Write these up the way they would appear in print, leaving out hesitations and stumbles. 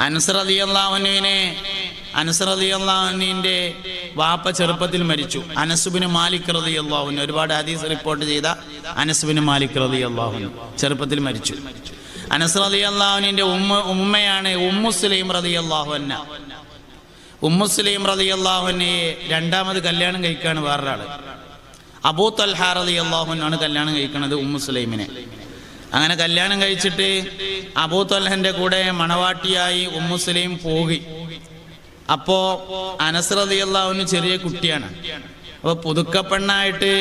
അനസ് റളിയല്ലാഹു അൻഹുവിന്റെ വാപ്പ ചെറുപ്പത്തിൽ മരിച്ചു. അനസ് ബിൻ മാലിക് റളിയല്ലാഹു അൻഹു, ഒരുപാട് ഹദീസ് റിപ്പോർട്ട് ചെയ്ത അനസ് ബിൻ മാലിക് റളിയല്ലാഹു അൻഹു ചെറുപ്പത്തിൽ മരിച്ചു. അനസ് റളിയല്ലാഹു അൻഹുവിന്റെ ഉമ്മയാണ് ഉമ്മു സുലൈം റളിയല്ലാഹു അൻഹ. ഉമ്മു സുലൈം റളിയല്ലാഹു അൻഹയെ രണ്ടാമത് കല്യാണം കഴിക്കാണ് വേറൊരാൾ. അബൂ തൽഹ റളിയല്ലാഹു അൻഹു ആണ് കല്യാണം കഴിക്കുന്നത് ഉമ്മു സുലൈമിനെ. അങ്ങനെ കല്യാണം കഴിച്ചിട്ട് അബൂ തൽഹന്റെ കൂടെ മണവാട്ടിയായി ഉമ്മു സുലൈം പോയി. അപ്പോ അനസ് റളിയല്ലാഹു അൻഹു ചെറിയ കുട്ടിയാണ്. അപ്പോൾ പുതുക്കപ്പെണ്ണായിട്ട്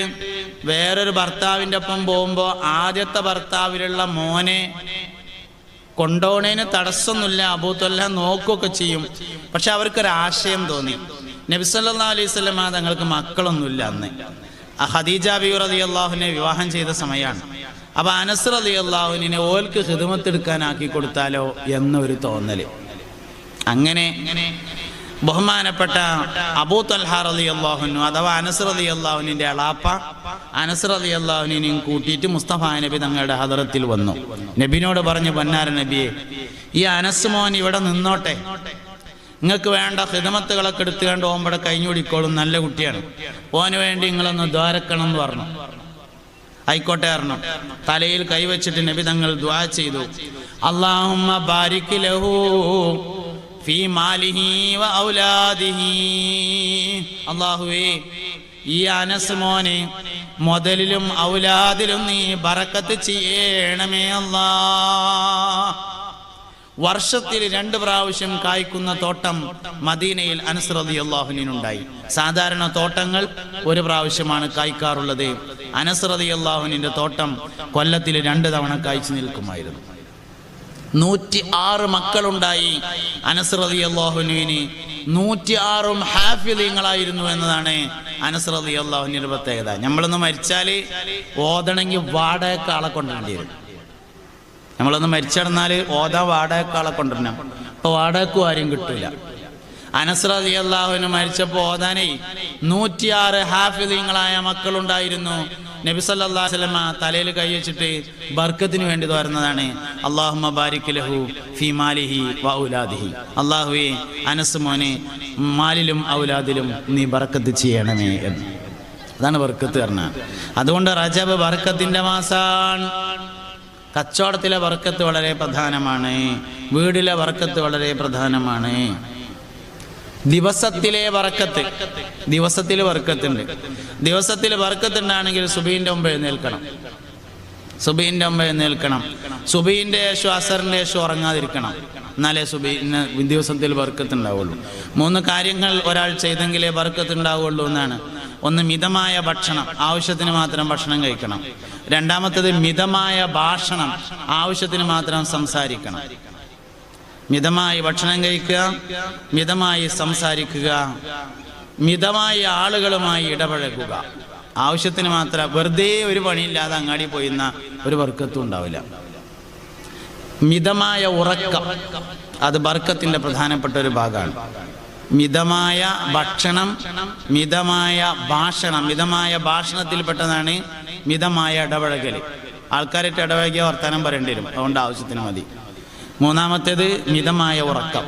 വേറൊരു ഭർത്താവിൻ്റെ ഒപ്പം പോകുമ്പോൾ ആദ്യത്തെ ഭർത്താവിലുള്ള മോനെ കൊണ്ടോണേന് തടസ്സമൊന്നുമില്ല, അബൂ തൽഹ നോക്കുകയൊക്കെ ചെയ്യും. പക്ഷെ അവർക്കൊരാശയം തോന്നി. നബി സല്ലല്ലാഹു അലൈഹി വസല്ലം തങ്ങൾക്ക് മക്കളൊന്നുമില്ല അന്ന്. ഖദീജ ബിവി റളിയല്ലാഹു അൻഹയെ വിവാഹം ചെയ്ത സമയമാണ്. അപ്പോൾ അനസ് റളിയല്ലാഹു അൻഹുവിനെ ഓൽക്ക് ഖിദ്മത്തെടുക്കാനാക്കി കൊടുത്താലോ എന്നൊരു തോന്നൽ. അങ്ങനെ ബഹുമാനപ്പെട്ട അബൂ തൽഹ റളിയല്ലാഹു അൻഹു അഥവാ അനസ് റളിയല്ലാഹു അൻഹുവിന്റെ അളാപ്പ അനസ് റളിയല്ലാഹു അൻഹുവിനെയും കൂട്ടിയിട്ട് മുസ്തഫ നബി തങ്ങളുടെ ഹദറത്തിൽ വന്നു. നബിനോട് പറഞ്ഞു, പൊന്നാര നബിയെ, ഈ അനസ് മോൻ ഇവിടെ നിന്നോട്ടെ, നിങ്ങൾക്ക് വേണ്ട ഖിദ്മത്തുകളൊക്കെ എടുത്തുകൊണ്ട് ഓമ്പടെ കഴിഞ്ഞുപിടിക്കോളും, നല്ല കുട്ടിയാണ്, ഓന് വേണ്ടി നിങ്ങളൊന്ന് ദ്വാരക്കണം എന്ന് പറഞ്ഞു. ആയിക്കോട്ടെ പറഞ്ഞു. തലയിൽ കൈവച്ചിട്ട് നബി തങ്ങൾ ദുആ ചെയ്തു, അല്ലാഹുമ്മ ബാരിക് ലഹു ഫീ മാലിഹി വ ഔലാദിഹി. അല്ലാഹുവേ, ഈ അനസ് മോനെ മുതലിലും ഔലാദിലും നീ ബറക്കത്ത് ചെയ്യണമേ അല്ലാഹ്. വർഷത്തിൽ 2 പ്രാവശ്യം കായ്ക്കുന്ന തോട്ടം മദീനയിൽ അനസ് റളിയല്ലാഹു അൻഹുവിനുണ്ടായി. സാധാരണ തോട്ടങ്ങൾ 1 പ്രാവശ്യമാണ് കായ്ക്കാറുള്ളത്. അനസ് റളിയല്ലാഹു അൻഹുവിന്റെ തോട്ടം കൊല്ലത്തിൽ 2 തവണ കായ്ച്ചു നിൽക്കുമായിരുന്നു. 106 മക്കളുണ്ടായി അനസ് റളിയല്ലാഹു അൻഹുവിന്. 106 ഹാഫിളീങ്ങളായിരുന്നു എന്നതാണ് അനസ് റളിയല്ലാഹു അൻഹുവിന്റെ പ്രത്യേകത. നമ്മളൊന്ന് മരിച്ചാൽ ഓതണമെങ്കിൽ വാടകയ്ക്ക് ആളെ കൊണ്ടുവരേണ്ടി വരും. നമ്മളൊന്ന് മരിച്ചിടന്നാൽ ഓതാ വാടകയ്ക്ക് ആളെ കൊണ്ടുവരണം. അപ്പോൾ വാടകയ്ക്കും ആരും കിട്ടില്ല. അനസ് റളിയല്ലാഹു അൻഹു മരിച്ചപ്പോൾ ഓതാനേ 106 ഹാഫിളീങ്ങളായ മക്കളുണ്ടായിരുന്നു. നബി സല്ലല്ലാഹു അലൈഹി വസല്ലം തലയിൽ കൈവച്ചിട്ട് ബർക്കത്തിന് വേണ്ടി തോരുന്നതാണ്, അല്ലാഹുമ്മ ബാരിക് ലഹു ഫീ മാലിഹി വ ഔലാദിഹി. അല്ലാഹുവേ, അനസ് മോനെ മാലിലും ഔലാദിലും നീ ബർക്കത്ത് ചെയ്യണമേ എന്ന്. അതാണ് ബർക്കത്ത് പറഞ്ഞത്. അതുകൊണ്ട് റജബ് ബർക്കത്തിന്റെ മാസാണ്. കച്ചവടത്തിലെ ബർക്കത്ത് വളരെ പ്രധാനമാണ്. വീടിലെ ബർക്കത്ത് വളരെ പ്രധാനമാണ്. ദിവസത്തിലെ ബർക്കത്ത്, ദിവസത്തിൽ ബർക്കത്തുണ്ട്. ദിവസത്തിൽ ബർക്കത്തുണ്ടാണെങ്കിൽ സുബഹിന്റെ മുമ്പ് എഴുന്നേൽക്കണം. സുബഹിന്റെ മുമ്പ് എഴുന്നേൽക്കണം. സുബഹിന്റെ ശേഷം അസറിന്റെ ശേഷം ഉറങ്ങാതിരിക്കണം. എന്നാലേ ദിവസത്തിൽ ബർക്കത്ത് ഉണ്ടാവുള്ളൂ. 3 കാര്യങ്ങൾ ഒരാൾ ചെയ്തെങ്കിലേ ബർക്കത്ത് ഉണ്ടാവുള്ളൂ എന്നാണ്. ഒന്ന്, മിതമായ ഭക്ഷണം, ആവശ്യത്തിന് മാത്രം ഭക്ഷണം കഴിക്കണം. രണ്ടാമത്തേത് മിതമായ ഭാഷണം, ആവശ്യത്തിന് മാത്രം സംസാരിക്കണം. മിതമായി ഭക്ഷണം കഴിക്കുക, മിതമായി സംസാരിക്കുക, മിതമായി ആളുകളുമായി ഇടപഴകുക. ആവശ്യത്തിന് മാത്രം, വെറുതെ ഒരു പണിയില്ലാതെ അങ്ങാടി പോയിന്ന ഒരു ബർക്കത്തും ഉണ്ടാവില്ല. മിതമായ ഉറക്കം, അത് ബർക്കത്തിന്റെ പ്രധാനപ്പെട്ട ഒരു ഭാഗമാണ്. മിതമായ ഭക്ഷണം, മിതമായ ഭാഷണം. മിതമായ ഭാഷണത്തിൽപ്പെട്ടതാണ് മിതമായ ഇടപഴകൽ. ആൾക്കാരായിട്ട് ഇടപഴകിയ വർത്തമാനം പറയേണ്ടി വരും, അതുകൊണ്ട് ആവശ്യത്തിന് മതി. 3-മത്തേത് മിതമായ ഉറക്കം,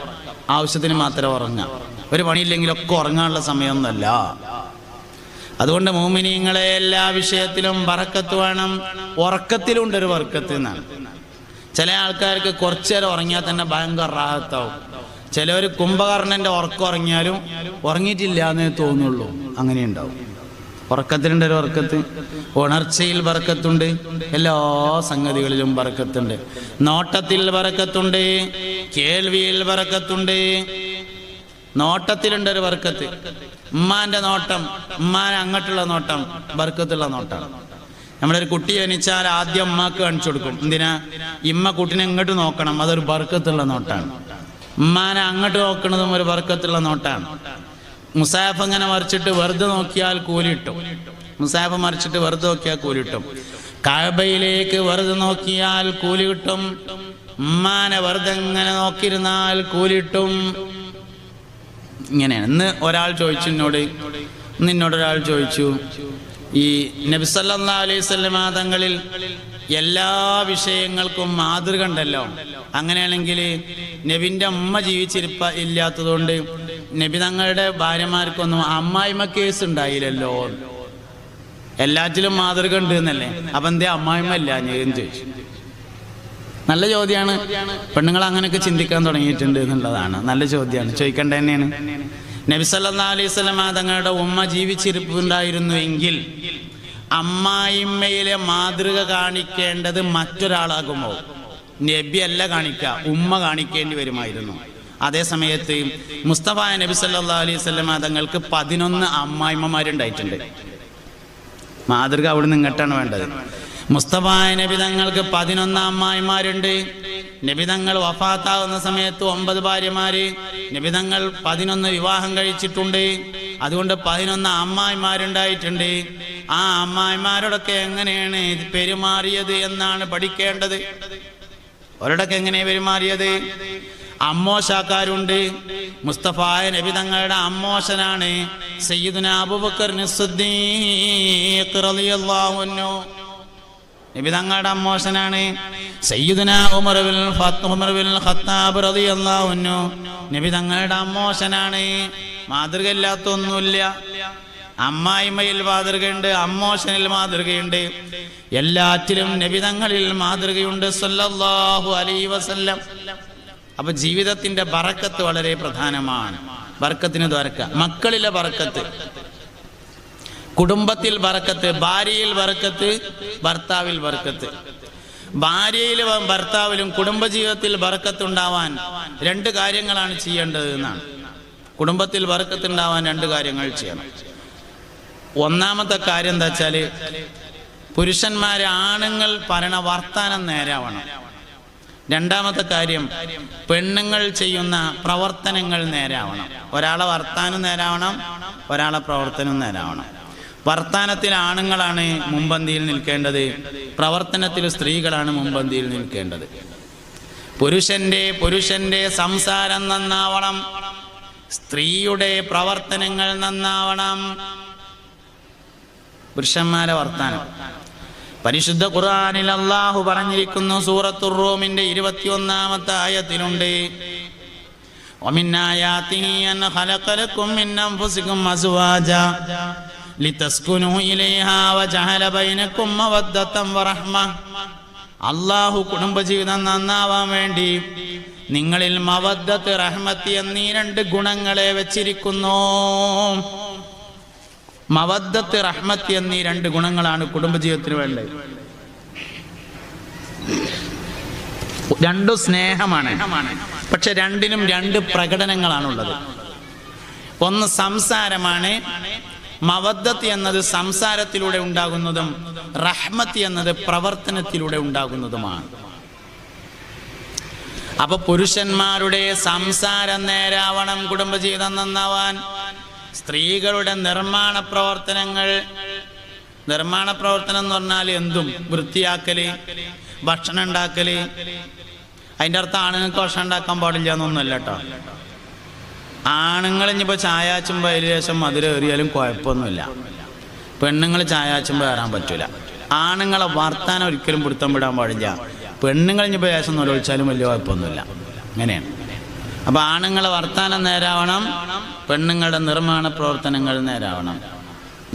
ആവശ്യത്തിന് മാത്രം ഉറങ്ങുക. ഒരു പണിയില്ലെങ്കിലൊക്കെ ഉറങ്ങാനുള്ള സമയമൊന്നുമല്ല. അതുകൊണ്ട് മുഅ്മിനീങ്ങളെ എല്ലാ വിഷയത്തിലും ബർക്കത്ത് വേണം. ഉറക്കത്തിലുണ്ടൊരു ബർക്കത്ത് എന്നാണ്. ചില ആൾക്കാർക്ക് കുറച്ചു നേരം ഉറങ്ങിയാൽ തന്നെ ഭയങ്കര റാഹത്താവും. ചിലവർ കുംഭകർണന്റെ ഉറക്കം ഉറങ്ങിയാലും ഉറങ്ങിയിട്ടില്ല എന്നേ തോന്നുള്ളൂ. അങ്ങനെ ഉണ്ടാവും. ഉറക്കത്തിലുണ്ട് ഒരു ബർക്കത്ത്. ഉണർച്ചയിൽ ബർക്കത്തുണ്ട്. എല്ലാ സംഗതികളിലും ബർക്കത്തുണ്ട്. നോട്ടത്തിൽ ബർക്കത്തുണ്ട്. കേൾവിയിൽ ബർക്കത്തുണ്ട്. നോട്ടത്തിലുണ്ട് ഒരു ബർക്കത്ത്. ഉമ്മാന്റെ നോട്ടം, ഉമ്മാനെ അങ്ങോട്ടുള്ള നോട്ടം ബർക്കത്തുള്ള നോട്ടാണ്. നമ്മളൊരു കുട്ടി ജനിച്ചാൽ ആദ്യം ഉമ്മാക്ക് കാണിച്ചു കൊടുക്കും. എന്തിനാ? ഇമ്മ കുട്ടിനെ ഇങ്ങോട്ട് നോക്കണം, അതൊരു ബർക്കത്തുള്ള നോട്ടാണ്. ഉമ്മാനെ അങ്ങോട്ട് നോക്കുന്നതും ഒരു ബർക്കത്തുള്ള നോട്ടാണ്. മുസാഫ് ഇങ്ങനെ മറിച്ചിട്ട് വെറുതെ നോക്കിയാൽ കൂലി കിട്ടും. മുസാഫ് മറിച്ചിട്ട് വെറുതെ നോക്കിയാൽ കൂലി കിട്ടും. കഅബയിലേക്ക് വെറുതെ നോക്കിയാൽ കൂലി കിട്ടും. ഉമ്മാനെ വെറുതെ ഇങ്ങനെ നോക്കിയിരുന്നാൽ കൂലി കിട്ടും. ഇങ്ങനെയാണ്. ഇന്ന് ഒരാൾ ചോദിച്ചു എന്നോടൊരാൾ ചോദിച്ചു, ഈ നബി സല്ലല്ലാഹു അലൈഹി വസല്ലം തങ്ങളിൽ എല്ലാ വിഷയങ്ങൾക്കും മാതൃക ഉണ്ടല്ലോ. അങ്ങനെയാണെങ്കിൽ നബിൻ്റെ ഉമ്മ ഇല്ലാത്തതുകൊണ്ട് നബി തങ്ങളുടെ ഭാര്യമാർക്കൊന്നും അമ്മായിമ്മ കേസ് ഉണ്ടായില്ലല്ലോ. എല്ലാറ്റിലും മാതൃക ഉണ്ട് എന്നല്ലേ. അപ്പം എന്തേ അമ്മായിമ്മ ഇല്ല എന്ന് ചോദിച്ചു. നല്ല ചോദ്യമാണ്. പെണ്ണുങ്ങൾ അങ്ങനെയൊക്കെ ചിന്തിക്കാൻ തുടങ്ങിയിട്ടുണ്ട് എന്നുള്ളതാണ്. നല്ല ചോദ്യമാണ്, ചോദിക്കേണ്ട തന്നെയാണ്. നബി സല്ലല്ലാഹു അലൈഹി വസല്ലം തങ്ങളുടെ ഉമ്മ ജീവിച്ചിരിപ്പുണ്ടായിരുന്നുവെങ്കിൽ അമ്മായിമ്മയിലെ മാതൃക കാണിക്കേണ്ടത് മറ്റൊരാളാകുമോ? നബി അല്ല കാണിക്കുക, ഉമ്മ കാണിക്കേണ്ടി വരുമായിരുന്നു. അതേ സമയത്ത് മുസ്തഫ നബി സല്ലല്ലാഹു അലൈഹി വസല്ലം തങ്ങൾക്ക് 11 അമ്മായിമ്മമാരുണ്ടായിട്ടുണ്ട്. മാതൃക അവിടുന്ന് ഇങ്ങോട്ടാണ് വേണ്ടത്. മുസ്തഫ നബി തങ്ങൾക്ക് 11 അമ്മായിമാരുണ്ട്. നബി തങ്ങൾ വഫാത്താവുന്ന സമയത്ത് 9 ഭാര്യമാര്. നബി തങ്ങൾ 11 വിവാഹം കഴിച്ചിട്ടുണ്ട്. അതുകൊണ്ട് 11 അമ്മായിമാരുണ്ടായിട്ടുണ്ട്. ആ അമ്മായിമാരോടൊക്കെ എങ്ങനെയാണ് പെരുമാറിയത് എന്നാണ് പഠിക്കേണ്ടത്. അവരോടൊക്കെ എങ്ങനെയാണ് പെരുമാറിയത്? അമ്മോശാക്കാരുണ്ട്. മുസ്തഫ നബി തങ്ങളുടെ അമ്മോശനാണ് സയ്യിദുനാ അബൂബക്കർ സിദ്ദീഖ് റളിയല്ലാഹു അൻഹു. നബി തങ്ങളുടെ അമ്മോശനാണ് സയ്യിദുനാ ഉമർ ബിൻ ഖത്താബ് റളിയല്ലാഹു അൻഹു. നബി തങ്ങളുടെ അമ്മോശനാണ്. മാതൃക ഇല്ലാത്തൊന്നുമില്ല. അമ്മായിമ്മയിൽ മാതൃകയുണ്ട്, അമ്മോശനിൽ മാതൃകയുണ്ട്, എല്ലാറ്റിലും നബി തങ്ങളിൽ മാതൃകയുണ്ട് സല്ലല്ലാഹു അലൈഹി വസല്ലം. അപ്പൊ ജീവിതത്തിന്റെ ബറക്കത്ത് വളരെ പ്രധാനമാണ്. ബറക്കത്തിന് ദ്വാരക്ക, മക്കളിലെ ബറക്കത്ത്, കുടുംബത്തിൽ ബറക്കത്ത്, ഭാര്യയിൽ ബറക്കത്ത്, ഭർത്താവിൽ ബറക്കത്ത്. ഭാര്യയിലും ഭർത്താവിലും കുടുംബജീവിതത്തിൽ ബറക്കത്ത് ഉണ്ടാവാൻ 2 കാര്യങ്ങളാണ് ചെയ്യേണ്ടത് എന്നാണ്. കുടുംബത്തിൽ ബറക്കത്ത് ഉണ്ടാവാൻ 2 കാര്യങ്ങൾ ചെയ്യണം. ഒന്നാമത്തെ കാര്യം എന്താ വെച്ചാൽ പുരുഷന്മാരെ ആണുങ്ങൾ പറയണ വർത്താനം നേരാവണം. രണ്ടാമത്തെ കാര്യം പെണ്ണുങ്ങൾ ചെയ്യുന്ന പ്രവർത്തനങ്ങൾ നേരാവണം. ഒരാളെ വർത്താനം നേരാവണം, ഒരാളെ പ്രവർത്തനം നേരാവണം. വർത്താനത്തിൽ ആണുങ്ങളാണ് മുൻപന്തിയിൽ നിൽക്കേണ്ടത്, പ്രവർത്തനത്തിൽ സ്ത്രീകളാണ് മുൻപന്തിയിൽ നിൽക്കേണ്ടത്. പുരുഷന്റെ സംസാരം നന്നാവണം, സ്ത്രീയുടെ പ്രവർത്തനങ്ങൾ നന്നാവണം. പുരുഷന്മാരെ വർത്താനം പരിശുദ്ധ ഖുർആനിൽ അല്ലാഹു പറഞ്ഞിരിക്കുന്നു. സൂറത്തുർ റൂമിന്റെ 21-ാമത്തെ ആയത്തിലുണ്ട്, വമിൻ ആയാതിഹി അൻ ഖലഖ ലക്കും മിൻ അൻഫുസികും അസ്വാജാ ലിതസ്കുനൂ ഇലൈഹാ വജഅല ബൈനകും മവദ്ദതൻ വറഹ്മ. അല്ലാഹു കുടുംബജീവിതം നന്നാവാൻ വേണ്ടി നിങ്ങളിൽ മവദ്ദത്ത്, റഹ്മത്ത് എന്നീ 2 ഗുണങ്ങളെ വെച്ചിരിക്കുന്നു. മവദ്ദത്ത്, റഹ്മത്ത് എന്നീ 2 ഗുണങ്ങളാണ് കുടുംബജീവിതത്തിന് വേണ്ടത്. 2 സ്നേഹമാണ്, പക്ഷെ 2നും 2 പ്രകടനങ്ങളാണുള്ളത്. ഒന്ന് സംസാരമാണ്. മവദ്ദത്ത് എന്നത് സംസാരത്തിലൂടെ ഉണ്ടാകുന്നതും റഹ്മത്ത് എന്നത് പ്രവർത്തനത്തിലൂടെ ഉണ്ടാകുന്നതുമാണ്. അപ്പൊ പുരുഷന്മാരുടെ സംസാരം നേരാവണം കുടുംബജീവിതം നന്നാവാൻ. സ്ത്രീകളുടെ നിർമ്മാണ പ്രവർത്തനം എന്ന് പറഞ്ഞാൽ എന്തും വൃത്തിയാക്കല്, ഭക്ഷണം ഉണ്ടാക്കല്. അതിൻ്റെ അർത്ഥം ആണുങ്ങൾക്ക് ഭക്ഷണം ഉണ്ടാക്കാൻ പാടില്ല എന്നൊന്നുമല്ല കേട്ടോ. ആണുങ്ങൾ ഇനിയിപ്പോൾ ചായാച്ചുമ്പോൾ അതിന് ശേഷം മധുരം ഏറിയാലും കുഴപ്പമൊന്നുമില്ല. പെണ്ണുങ്ങൾ ചായാച്ചുമ്പോൾ കയറാൻ പറ്റൂല. ആണുങ്ങളെ വർത്താനം ഒരിക്കലും പിടുത്തം വിടാൻ പാടില്ല. പെണ്ണുങ്ങൾ ഇനിയിപ്പോൾ ശേഷം നൊലൊഴിച്ചാലും വലിയ കുഴപ്പമൊന്നുമില്ല. അങ്ങനെയാണ്. അപ്പോൾ ആണുങ്ങളെ വർത്താനം നേരാവണം, പെണ്ണുങ്ങളുടെ നിർമ്മാണ പ്രവർത്തനങ്ങൾ നേരാവണം.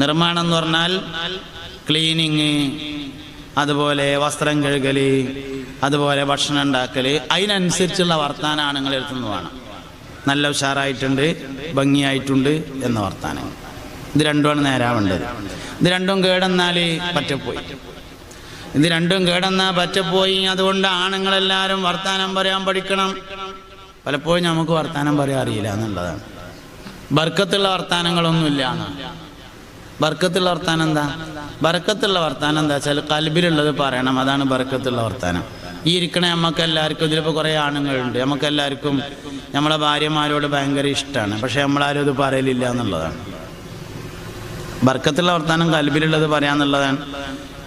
നിർമ്മാണം എന്ന് പറഞ്ഞാൽ ക്ലീനിങ്, അതുപോലെ വസ്ത്രം കഴുകൽ, അതുപോലെ ഭക്ഷണം ഉണ്ടാക്കൽ, അതിനനുസരിച്ചുള്ള വർത്താനം ആണുങ്ങളെ എടുത്തുനിന്ന് വേണം. നല്ല ഉഷാറായിട്ടുണ്ട്, ഭംഗിയായിട്ടുണ്ട് എന്ന വർത്താനം. ഇത് 2മാണ് നേരാവേണ്ടത്. ഇത് 2ഉം കേടെന്നാൽ പറ്റപ്പോയി. ഇത് 2ഉം കേടെന്നാൽ പറ്റപ്പോയി. അതുകൊണ്ട് ആണുങ്ങളെല്ലാവരും വർത്താനം പറയാൻ പഠിക്കണം. പലപ്പോഴും നമുക്ക് വർത്താനം പറയാൻ അറിയില്ല എന്നുള്ളതാണ്. ബർക്കത്തുള്ള വർത്താനങ്ങളൊന്നുമില്ല എന്നാണ്. ബർക്കത്തുള്ള വർത്താനം എന്താ? ബർക്കത്തുള്ള വർത്താനം എന്താ വെച്ചാൽ കൽബിലുള്ളത് പറയണം. അതാണ് ബർക്കത്തുള്ള വർത്താനം. ഈ ഇരിക്കണ നമുക്കെല്ലാവർക്കും, ഇതിലിപ്പോൾ കുറേ ആണുങ്ങളുണ്ട്, നമുക്കെല്ലാവർക്കും നമ്മളെ ഭാര്യമാരോട് ഭയങ്കര ഇഷ്ടമാണ്, പക്ഷെ നമ്മളാരും ഇത് പറയലില്ല എന്നുള്ളതാണ്. ബർക്കത്തുള്ള വർത്താനം കൽബിലുള്ളത് പറയാന്നുള്ളതാണ്.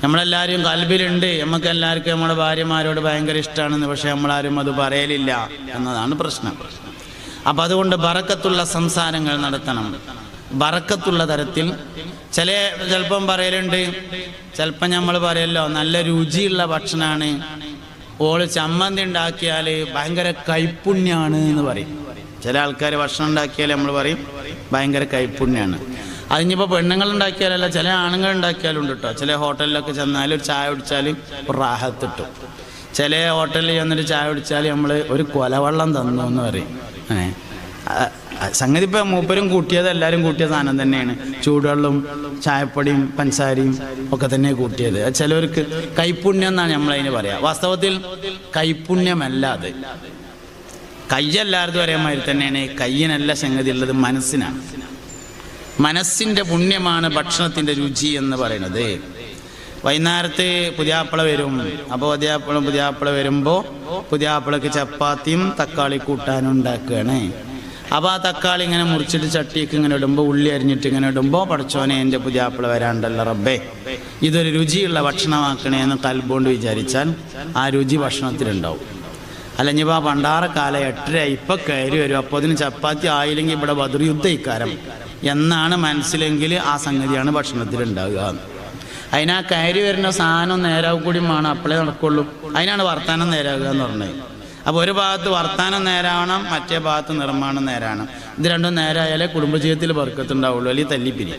നമ്മളെല്ലാവരും കൽബിലുണ്ട്, നമുക്കെല്ലാവർക്കും നമ്മുടെ ഭാര്യമാരോട് ഭയങ്കര ഇഷ്ടമാണെന്ന്, പക്ഷെ നമ്മളാരും അത് പറയലില്ല എന്നതാണ് പ്രശ്നം. അപ്പം അതുകൊണ്ട് ബറക്കത്തുള്ള സംസാരങ്ങൾ നടത്തണം. ബറക്കത്തുള്ള തരത്തിൽ ചിലപ്പം പറയലുണ്ട്, ചിലപ്പം നമ്മൾ പറയല്ലോ നല്ല രുചിയുള്ള ഭക്ഷണമാണ്, ഓള് ചമ്മന്തി ഉണ്ടാക്കിയാൽ ഭയങ്കര കൈപ്പുണ്യാണ് എന്ന് പറയും. ചില ആൾക്കാർ ഭക്ഷണം ഉണ്ടാക്കിയാൽ നമ്മൾ പറയും ഭയങ്കര കൈപ്പുണ്യാണ്. അതിനിപ്പോൾ പെണ്ണുങ്ങൾ ഉണ്ടാക്കിയാലല്ല, ചില ആണുങ്ങൾ ഉണ്ടാക്കിയാലും ഉണ്ട് കേട്ടോ. ചില ഹോട്ടലിലൊക്കെ ചെന്നാൽ ഒരു ചായ കുടിച്ചാൽ ഒരു റാഹത്ത് കിട്ടും. ചില ഹോട്ടലിൽ ചെന്നിട്ട് ചായ കുടിച്ചാൽ നമ്മൾ ഒരു കൊലവെള്ളം തന്നു എന്ന് പറയും. സംഗതി ഇപ്പം മൂപ്പരും കൂട്ടിയത് എല്ലാവരും കൂട്ടിയ സാധനം തന്നെയാണ്. ചൂടുവെള്ളവും ചായപ്പൊടിയും പഞ്ചസാരയും ഒക്കെ തന്നെ കൂട്ടിയത്. ചിലവർക്ക് കൈപ്പുണ്യം എന്നാണ് നമ്മളതിന് പറയാം. വാസ്തവത്തിൽ കൈപ്പുണ്യമല്ല അത്. കയ്യെല്ലാവർക്കും ഒരേ മാതിരി തന്നെയാണ്. കയ്യിനല്ല സംഗതി ഉള്ളത്, മനസ്സിനാണ്. മനസ്സിൻ്റെ പുണ്യമാണ് ഭക്ഷണത്തിൻ്റെ രുചി എന്ന് പറയുന്നത്. വൈകുന്നേരത്ത് പുതിയാപ്പിള വരും. അപ്പോൾ പുതിയാപ്പിള വരുമ്പോൾ പുതിയാപ്പിളക്ക് ചപ്പാത്തിയും തക്കാളി കൂട്ടാനും ഉണ്ടാക്കുകയാണ്. അപ്പോൾ ആ തക്കാളി ഇങ്ങനെ മുറിച്ചിട്ട് ചട്ടിക്ക് ഇങ്ങനെ ഇടുമ്പോൾ, ഉള്ളി അരിഞ്ഞിട്ട് ഇങ്ങനെ ഇടുമ്പോൾ, പടച്ചോനെ എൻ്റെ പുതിയാപ്പിള വരാണ്ടല്ലോ റബ്ബേ, ഇതൊരു രുചിയുള്ള ഭക്ഷണമാക്കണേ എന്ന് കൽബോണ്ട് വിചാരിച്ചാൽ ആ രുചി ഭക്ഷണത്തിലുണ്ടാവും. അല്ലെങ്കിൽ ഇപ്പോൾ ആ പണ്ടാറക്കാല 8:30 ഇപ്പം കയറി വരും. അപ്പോൾ അതിന് ചപ്പാത്തി ആയില്ലെങ്കിൽ ഇവിടെ ബദർ യുദ്ധ ഇക്കാരം എന്നാണ് മനസ്സിലെങ്കിൽ ആ സംഗതിയാണ് ഭക്ഷണത്തിലുണ്ടാകുക. അതിനാ കയറി വരുന്ന സാധനം നേരാവും കൂടി വേണം, അപ്പോഴേ നടക്കുള്ളൂ. അതിനാണ് വർത്താനം നേരാകുക എന്ന് പറഞ്ഞത്. അപ്പോൾ ഒരു ഭാഗത്ത് വർത്താനം നേരാവണം, മറ്റേ ഭാഗത്ത് നിർമ്മാണം നേരാവണം. ഇത് രണ്ടും നേരായാലേ കുടുംബജീവിതത്തിൽ ബർക്കത്തുണ്ടാവുള്ളൂ, അല്ലെങ്കിൽ തല്ലിപ്പിരി.